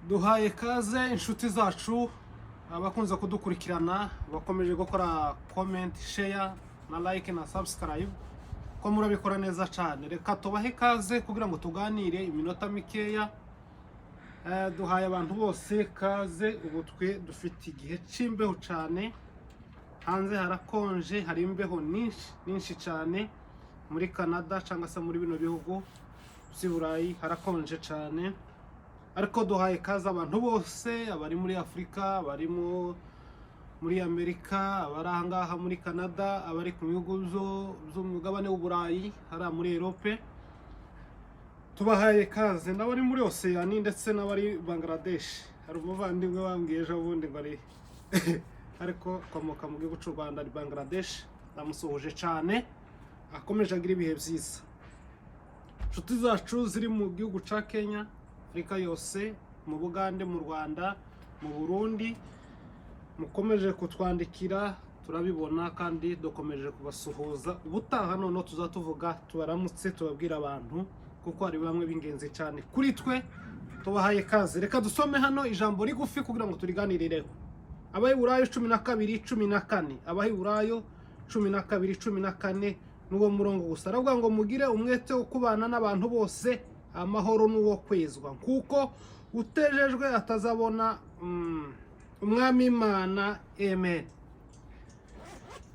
duhaye kaze inshuti zacu abakunze kudukurikirana bakomeje gukora comment, share na like na subscribe ko murabikora neza cyane. Reka tubahe kaze kugira ngo tuganire iminota mikeya. Duhaye abantu bose kaze. Ubu twe dufite igihe cy'imbeho cyane, hanze harakonje, hari imbeho nyinshi cyane muri Canada cyangwa se muri bino bihugu by'i Burayi harakonje cyane. Ariko duhaye kaze abantu bose, abari muri Afrika, abari muri Amerika, abari ahangaha muri Canada, abari ku bihugu by'umugabane w'Uburayi, hari muri Europe. Tubahaye kaze n'abari muri Oceania ndetse n'abari Bangladesh. Hari umuvandimwe wambwiye ejo bundi ngo ari ariko komoka mu gihugu cy'u Rwanda, ari Bangladesh. Ndamusuhuje cyane, akomeje agira ibihe byiza. Inshuti zacu ziri mu gihugu cya Kenya, Afrika yose, mu Bugande, mu Rwanda, mu Burundi, mukomeje kutwandikira, turabibona kandi dukomeje kubasuhuza. Ubutaha none tuzatuvuga tubaramutse, tubabwira abantu kuko ari bamwe b'ingenzi cyane kuri twe. Tubahaye kaze. Reka dusome hano ijambo rigufi kugira ngo turiganirireho. Abaheburayo 12:14, Abaheburayo 12:14 n'uwo murongo gusa. Aravuga ngo mugire umwete wo kubana n'abantu bose amahoro n'uwo kwezwa, kuko utejejwe atazabona umwami Imana. Amen.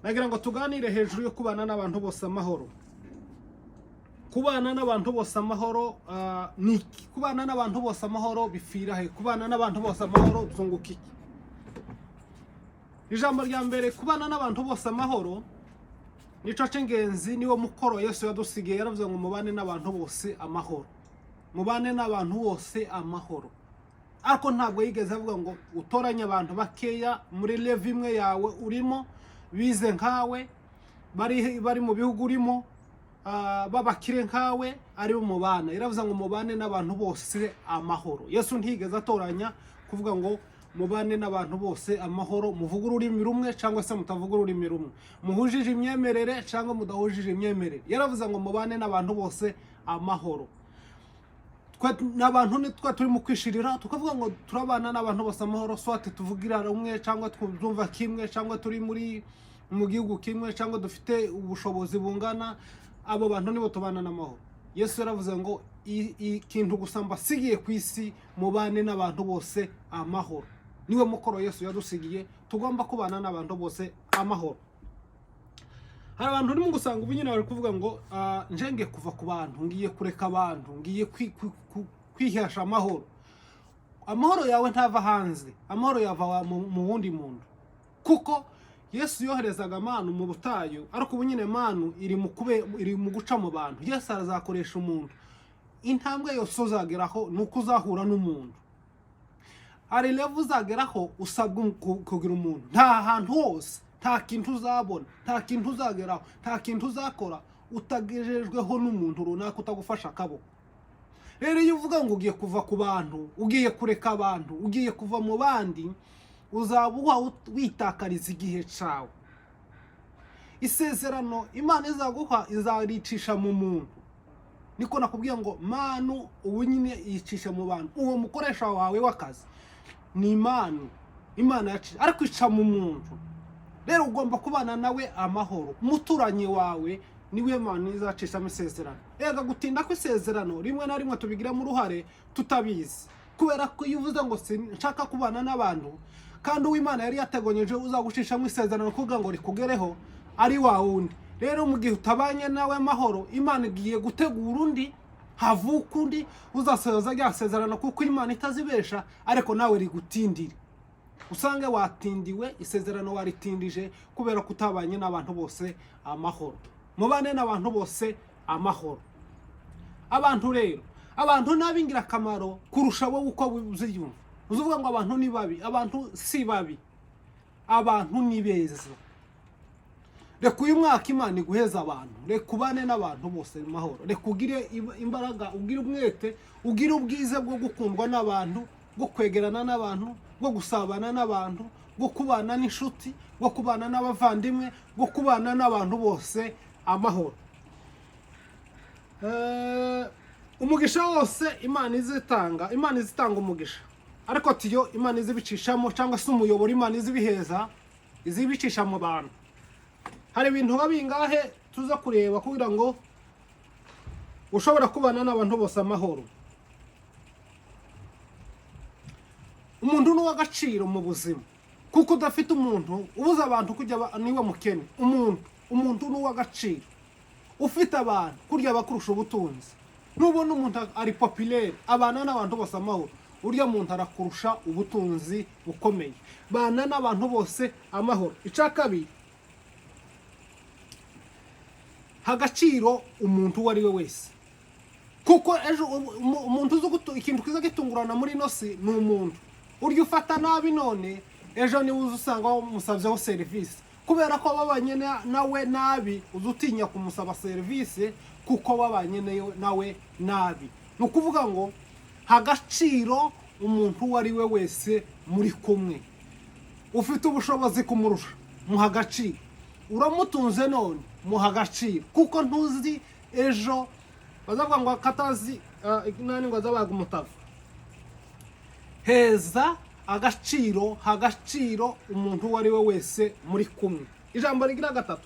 Nagira ngo tuganire hejuru yo kubana n'abantu bose amahoro. Kubana n'abantu bose amahoro ni kubana n'abantu bose amahoro bifira he? Kubana n'abantu bose amahoro zunguka iki? Ijambo rya mbere, kubana n'abantu bose amahoro nico cy'ingenzi, niwo mukoro Yesu yadusigiye. Yaravuze ngo mubane n'abantu bose amahoro, mubane n'abantu bose amahoro. Ariko ntabwo yigeze avuga ngo utoranye abantu bakeya muri level imwe yawe urimo, bize nkawe, bari mu bihugu urimo, babakire nkawe, ari umubana. Yaravuze ngo mubane n'abantu bose amahoro. Yesu ntigeze atoranya kuvuga ngo mubane n'abantu bose amahoro, muvuga ururimi rumwe cyangwa se mutavuga ururimi rumwe, muhujije imyemerere cyangwa mudahujije imyemerere. Yaravuze ngo mubane n'abantu bose amahoro. N'abantu nitwa turi mu kwishirira tukavuga ngo turabana n'abantu bose amahoro, swate tuvugira rumwe cyangwa twumva kimwe cyangwa turi mu gihugu kimwe cyangwa dufite ubushobozi bungana, abo bantu nibo tubana n'amahoro. Yesu yaravuze ngo ikintu gusa mbasigiye ku isi, mubane n'abantu bose amahoro. Niwe mukoro Yesu yadusigiye, tugomba kubana n'abantu bose amahoro. Hari abantu urimo gusanga ubu nyine bari kuvuga ngo njenge kuva ku bantu, ngiye kureka abantu, ngiye kwihesha amahoro. Amahoro yawe ntava hanze, amahoro yava mu wundi muntu. Kuko Yesu yoherezaga amanu mu butayu, ariko ubu nyine manu iri mu guca mu bantu. Yesu arazakoresha umuntu. Intambwe yose uzageraho nuko uzahura n'umuntu. Hari level uzageraho usabwa kugira umuntu. Nta hantu hose, nta kintu uzabona, nta kintu uzageraho, nta kintu uzakora utagejejweho n'umuntu runaka utagufasha akaboko. Rero iyo uvuga ngo ugiye kuva ku bantu, ugiye kureka abantu, ugiye kuva mu bandi, uzabuha witakariza igihe cyawe. Isezerano Imana izaguha izaricisha mu muntu. Niko nakubwiye ngo manu ubu nyine yicisha mu bantu. Uwo mukoresha wawe w'akazi ni Imana yacisha, ariko ica mu muntu. Rero ugomba kubana nawe amahoro. Umuturanyi wawe niwe Imana izacisha mu isezerano. Ega gutinda ku isezerano rimwe na rimwe tubigiramo uruhare tutabizi, kubera ko iyo uvuze ngo nshaka kubana n'abantu kandi uw'Imana yari yategonyeje uzagucisha mu isezerano kugira ngo rikugereho ari wa wundi. Rero mu gihe utabanye nawe amahoro, Imana igiye gutegura undi, havuka undi uzasohoza rya sezerano, kuko Imana itazibesha, ariko nawe rigutindire. Usange watindiwe, isezerano waritindije kubera kutabanye n'abantu bose amahoro. Mubane n'abantu bose amahoro. Abantu rero, abantu nabingira akamaro kurusha wowe uko uziyumva. Uzuvuga ngo abantu ni babi, abantu si babi, abantu ni beza. Reka uyu mwaka Imana iguheza abantu, reka ubane n'abantu bose amahoro, reka ugire imbaraga, ugire umwete, ugire ubwize bwo gukundwa n'abantu, bwo kwegerana n'abantu, bwo gusabana n'abantu, bwo kubana n'inshuti, bwo kubana n'abavandimwe, bwo kubana n'abantu bose amahoro. Umugisha wose Imana izitanga umugisha. ariko tiyo Imana izibicishamo cyangwa se umuyoboro Imana izibiheza izibicisha mu bantu. Hari ibintu babingahe tuza kureba kugira ngo ushobora kubana n'abantu bose amahoro. Umuntu n'uw'agaciro mu buzima, kuko udafite umuntu ubuza abantu kujya niwe mukene. Umuntu n'uw'agaciro, ufite abantu kurya bakurusha ubutunzi. Nubona umuntu ari populaire abana n'abantu bose amahoro, urya muntu arakurusha ubutunzi bukomeye. Bana n'abantu bose amahoro. Icakabiri, hagaciro umuntu uwo ari we wese, kuko ejo umuntu ikintu kiza gitungurana muri nosi ni umuntu. Urya ufata nabi none ejo ni uza usanga umusabyeho serivisi, kubera ko babanye nawe nabi uzutinya kumusaba serivisi kuko babanye nawe nabi. Ni ukuvuga ngo hagaciro umuntu uwo ari we wese muri kumwe. Ufite ubushobozi kumurusha, muha agaciro. Uramutunze none, muha agaciro, kuko ntuzi ejo bazavuga ngo katazi nani ngo azabaga umutavu. Heza agaciro, hagaciro umuntu uwo ari we wese muri kumwe. Ijambo rigira gatatu,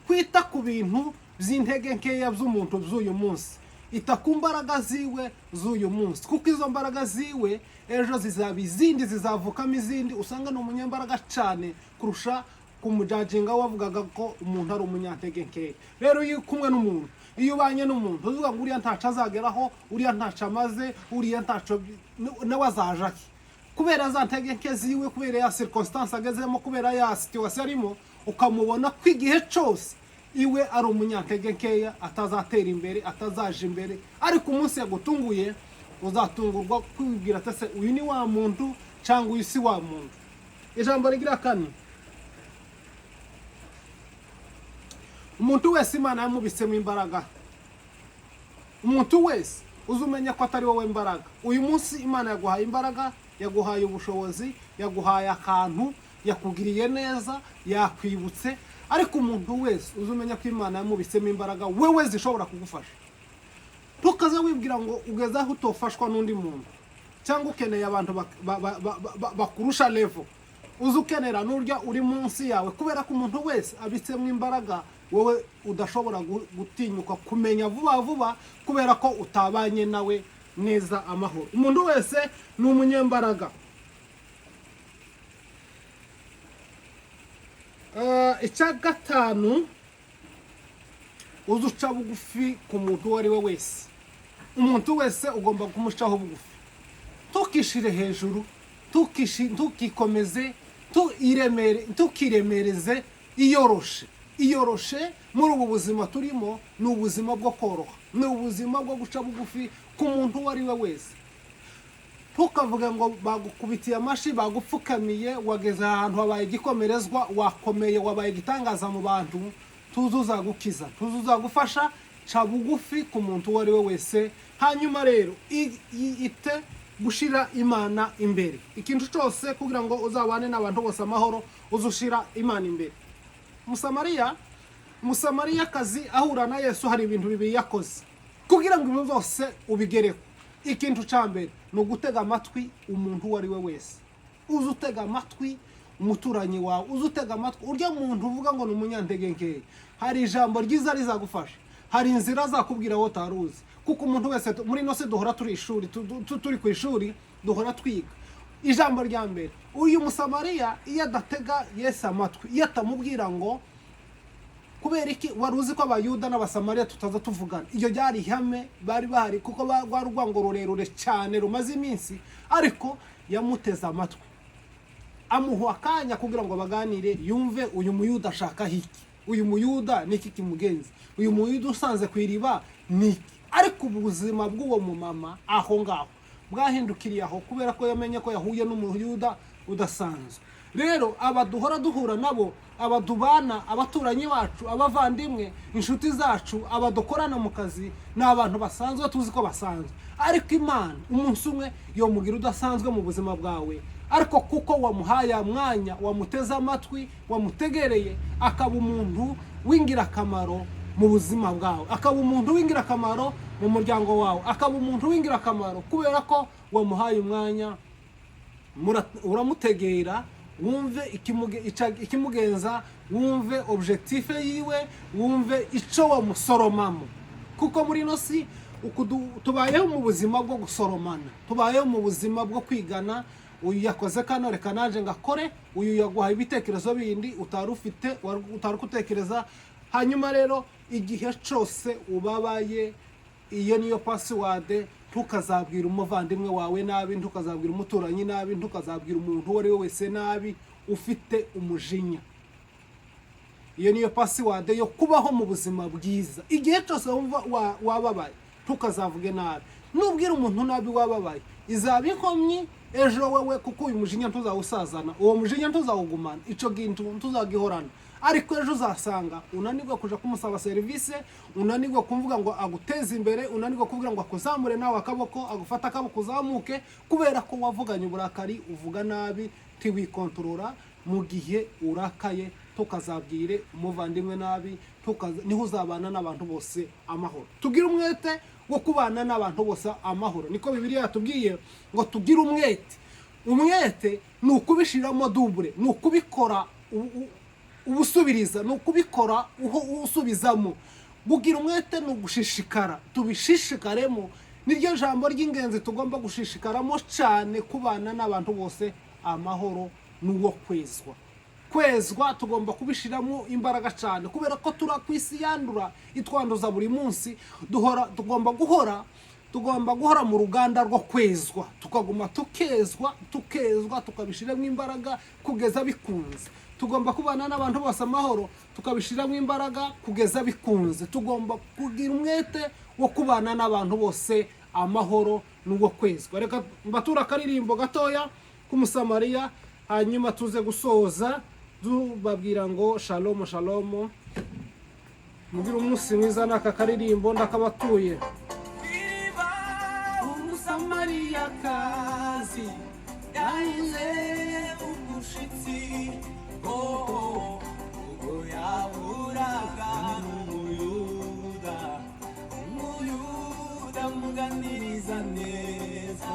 kwita ku bintu by'intege nkeya by'umuntu by'uyu munsi, ita ku mbaraga ziwe z'uyu munsi, kuko izo mbaraga ziwe ejo zizaba izindi, zizavukamo izindi. Usanga ni umunyembaraga cyane kurusha kumujajinga wavugaga ko umuntu ari umunyantege nkeya. Rero iyo kumwe n'umuntu, iyo ubanye n'umuntu uvuga ngo uriya ntaco azageraho, uriya ntaco amaze, uriya ntaco nawe azaje iki, kubera za ntege nke ziwe, kubera ya circonstance agezemo, kubera ya situation arimo, ukamubona ko igihe cyose iwe ari umunyantege nkeya, atazatera imbere, atazaje imbere. Ariko umunsi yagutunguye uzatungurwa kwibwira ati se uyu ni wa muntu cyangwa uyu si wa muntu. Ijambo rigira kane, umuntu wese Imana yamubisemo imbaraga. Umuntu wese uzumenya ko atari wowe imbaraga. Uyu munsi Imana yaguhaye imbaraga, yaguhaye ubushobozi, yaguhaye akantu, yakugiriye neza, yakwibutse. Ariko umuntu wese uzumenya ko Imana yamubisemo imbaraga wewe zishobora kugufasha. Tukaza wibwira ngo ugeze aho utofashwa n'undi muntu, cyangwa ukeneye abantu bakurusha level. Uzukenera n'urya uri munsi yawe, kubera ko umuntu wese abitsemo imbaraga wowe udashobora gutinyuka kumenya vuba kubera ko utabanye nawe neza amahoro. Umuntu wese ni umunyembaraga. Icya gatanu, uzuca bugufi ku muntu uwo ari we wese. Umuntu wese ugomba kumucaho bugufi, tukishire hejuru, tukikomeze, tukiremereze. Iyoroshe muri ubu buzima turimo ni ubuzima bwo koroha, ni ubuzima bwo guca bugufi ku muntu uwo ari we wese. Tukavuga ngo bagukubitiye amashi, bagupfukamiye, wageze ahantu wabaye igikomerezwa, wakomeye, wabaye igitangaza mu bantu, tuzuza gukiza, tuzuza gufasha. Ca bugufi ku muntu uwo ari we wese. Hanyuma rero ite gushira Imana imbere. Ikintu cyose kugira ngo uzabane n'abantu bose amahoro, uzushira Imana imbere. Musamariya kazi ahura na Yesu, hari ibintu bibiri yakoze kugira ngo ibintu byose ubigereho. Ikintu cyambere no gutega amatwi umuntu uwo ari we wese. Uzutega amatwi umuturanyi wawe, uzutega amatwi urya muntu uvuga ngo ni umunyantege nkeya. Hari ijambo ryiza rizagufasha, hari inzira zakubwira wowe utaruzi, kuko umuntu wese muri nose duhora turi ishuri, turi ku ishuri duhora twiga. Ijambo rya mbere, uyu Musamariya iyo adatega Yesu amatwi, iyo atamubwira ngo kubera iki waruzi ko abayuda n'abasamariya tutaza tuvugana, iyo ryari ihame bari bahari, kuko rwari urwango rurerure cyane rumaze iminsi. Ariko yamuteze amatwi, amuha akanya kugira ngo baganire, yumve uyu muyuda ashaka hiki, uyu muyuda niki kimugenza, uyu muyuda usanze kwiriba niki. Ariko ubuzima bw'uwo mumama aho ngaho bwahindukiriye aho, kubera ko yamenye ko yahuye n'umuyuda udasanzwe. Rero abaduhora duhura nabo, abadubana, abaturanyi bacu, abavandimwe, inshuti zacu, abadukorana mu kazi, ni abantu basanzwe, tuzi ko basanzwe. Ariko Imana umunsi umwe yomugira udasanzwe mu buzima bwawe. Ariko kuko wamuhaye mwanya, wamuteze amatwi, wamutegereye, akaba umuntu w'ingirakamaro mu buzima bwawe, akaba umuntu w'ingirakamaro mu muryango wawe, akaba umuntu w'ingirakamaro kubera ko wamuhaye umwanya, uramutegera wumve ikimugenza, wumve objectif yiwe, wumve ico wamusoromamo. Kuko muri no si tubayeho mu buzima bwo gusoromana, tubayeho mu buzima bwo kwigana. Uyu yakoze kano reka naje ngakore, uyu yaguhaye ibitekerezo bindi utarufite utarukutekereza. Hanyuma rero igihe cyose ubabaye, iyo niyo password. Ntukazabwira umuvandimwe wawe nabi, ntukazabwira umuturanyi nabi, ntukazabwira umuntu uwo ari we wese nabi ufite umujinya. Iyo niyo password yo kubaho mu buzima bwiza. Igihe cyose wumva wababaye, ntukazavuge nabi. Nubwira umuntu nabi wababaye, izaba inkomyi ejo wewe, kuko uyu mujinya ntuzawusazana, uwo mujinya ntuzawugumana, ico gintu ntuzagihorana. Ariko ejo uzasanga unanirwa kuja kumusaba service, unanirwa kumvuga ngo aguteze imbere, unanirwa kuvuga ngo akuzamure nawe akaboko, agufata akaboko uzamuke, kubera ko wavuganye uburakari, uvuga nabi, tiwikontorora. Mu gihe urakaye, tukazabwire umuvandimwe nabi, niho uzabana n'abantu bose amahoro. Tugira umwete wo kubana n'abantu bose amahoro. Niko Bibiliya yatubwiye ngo tugira umwete. Umwete ni ukubishiramo double, ni ukubikora ubusubiriza, ni ukubikora usubizamo. Bugira umwete ni ugushishikara, tubishishikaremo. Niryo jambo ry'ingenzi tugomba gushishikaramo cyane, kubana n'abantu bose amahoro n'uwo kwezwa. Tugomba kubishiramo imbaraga cyane, kubera ko turakwisi yandura itwanduza buri munsi. Tugomba guhora mu ruganda rwo kwezwa, tukaguma tukezwa tukabishiramo imbaraga kugeza bikunze. Tugomba kubana n'abantu bose amahoro, tukabishiramo imbaraga kugeza bikunze. Tugomba kugira umwete wo kubana n'abantu bose amahoro n'uwo kwezwa. Reka mbatura akaririmbo gatoya k'umusamariya, hanyuma tuze gusoza babwira ngo shalom shalom. Mugira umunsi mwiza. N'aka karirimbo ndakabatuye. Umusamariya kazi yahize umushitsi, ubwo yahuraga n'umuyuda muganiriza neza.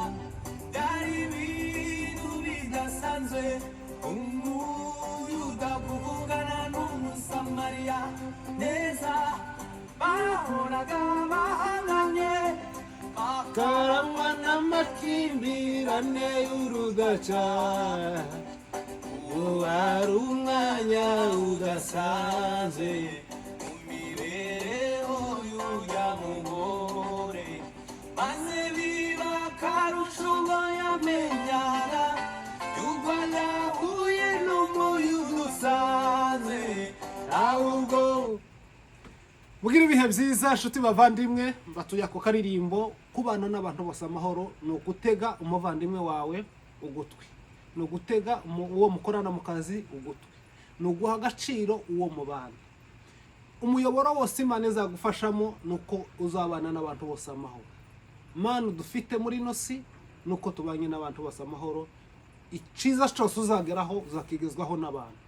Byari ibintu bidasanzwe, umuyuda kuvugana n'umusamariya neza. Bahoraga bahanganye, bakarangwa n'amakimbirane y'urudaca. Wari umwanya udasanzwe mu mibereho y'urya mugore, maze biba akarusho ngo yamenyana y'ubwo yahuye n'umuyuda usanzwe. Ahubwo mugira ibihe byiza nshuti bavandimwe. Batuye ako karirimbo. Kubana n'abantu bose amahoro ni ugutega umuvandimwe wawe ugutwi, ni ugutega uwo mukorana mu kazi ugutwi, ni uguha agaciro uwo mubana. Umuyoboro wose Imana izagufashamo nuko uzabana n'abantu bose amahoro. Mana dufite muri no si nuko tubanye n'abantu bose amahoro. Iciza cyose uzageraho uzakigezwaho n'abantu.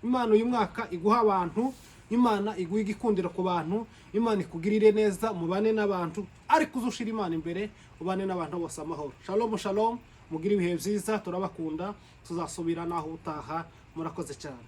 Imana uyu mwaka iguha abantu, Imana iguha igikundiro ku bantu, Imana ikugirire neza, mubane n'abantu, ariko uzushira Imana imbere, ubane n'abantu bose amahoro. Shalom shalom. Mugira ibihe byiza, turabakunda, tuzasubira naho utaha. Murakoze cyane.